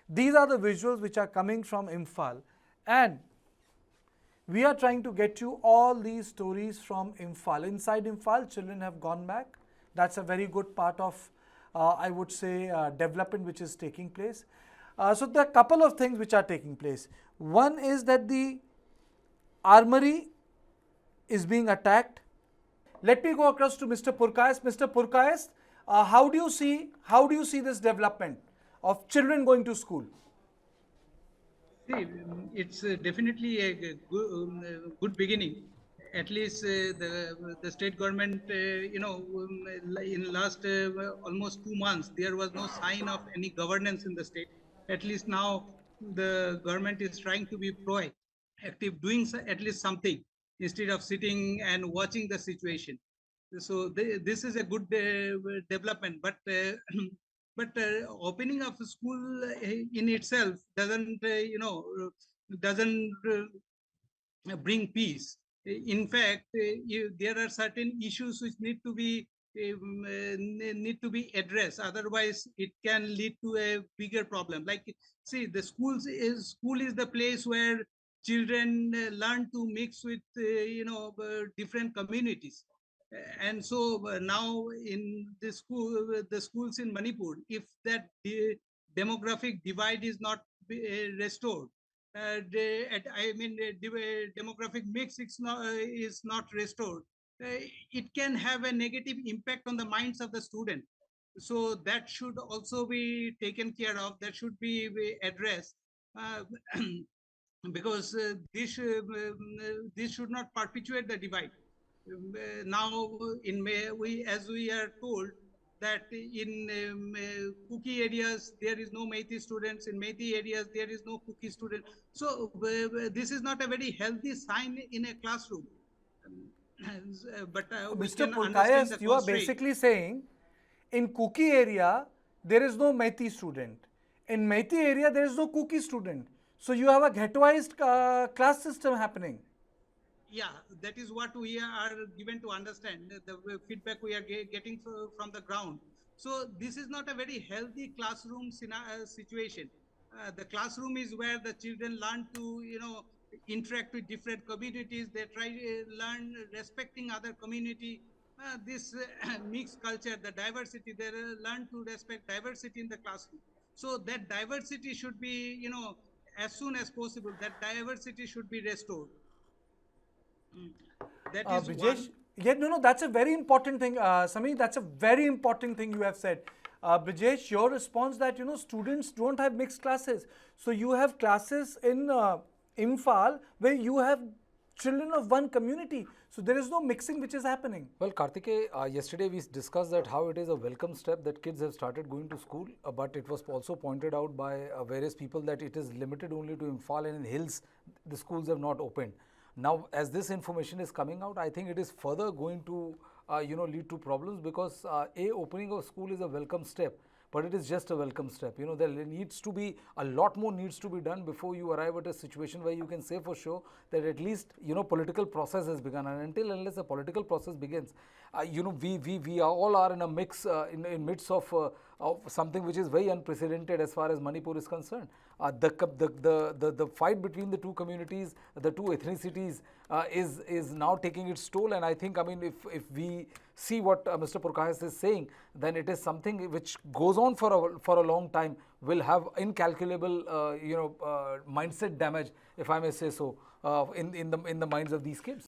These are the visuals which are coming from Imphal, and we are trying to get you all these stories from Imphal. Inside Imphal, children have gone back. That's a very good part of, I would say, development which is taking place. So there are a couple of things which are taking place. One is that the armory is being attacked. Let me go across to Mr. Purkayastha. Mr. Purkayastha, how do you see this development of children going to school? See, it's definitely a good beginning. At least the state government, in last almost 2 months, there was no sign of any governance in the state. At least now, the government is trying to be proactive, doing at least something instead of sitting and watching the situation. So this is a good development, but but opening of a school in itself doesn't bring peace. In fact, there are certain issues which need to be addressed. Otherwise, it can lead to a bigger problem. Like, see, the school is the place where children learn to mix with different communities. And so now in the schools in Manipur, if that demographic divide is not restored, demographic mix is not restored. It can have a negative impact on the minds of the student. So that should also be taken care of. That should be addressed. Uh, because this should not perpetuate the divide. Now, in May, as we are told that in Kuki areas there is no Meithei students, in Meithei areas there is no Kuki student. So this is not a very healthy sign in a classroom. But we Mr. can understand the Purkayastha, you are constraint. basically saying in Kuki area there is no Meithei student. In Meithei area there is no Kuki student. So you have a ghettoized class system happening. Yeah, that is what we are given to understand, the feedback we are getting from the ground. So this is not a very healthy classroom situation. The classroom is where the children learn to interact with different communities. They try to learn respecting other community. This mixed culture, the diversity, they learn to respect diversity in the classroom. So that diversity should be, as soon as possible, that diversity should be restored. That is Brijesh, one. yeah, no, that's a very important thing. Samir, that's a very important thing you have said. Brijesh, your response that, students don't have mixed classes. So you have classes in Imphal where you have children of one community. So there is no mixing which is happening. Well, Kartikeya, yesterday we discussed that how it is a welcome step that kids have started going to school, but it was also pointed out by various people that it is limited only to Imphal, and in hills the schools have not opened. Now, as this information is coming out, I think it is further going to lead to problems, because opening of school is a welcome step, but it is just a welcome step. There needs to be a lot more needs to be done before you arrive at a situation where you can say for sure that at least political process has begun. And unless the political process begins, we all are in a mix in midst of something which is very unprecedented as far as Manipur is concerned. The fight between the two communities, the two ethnicities, is now taking its toll. And I think, if we see what Mr. Purkayastha is saying, then it is something which goes on for a long time, will have incalculable mindset damage, if I may say so, in the minds of these kids.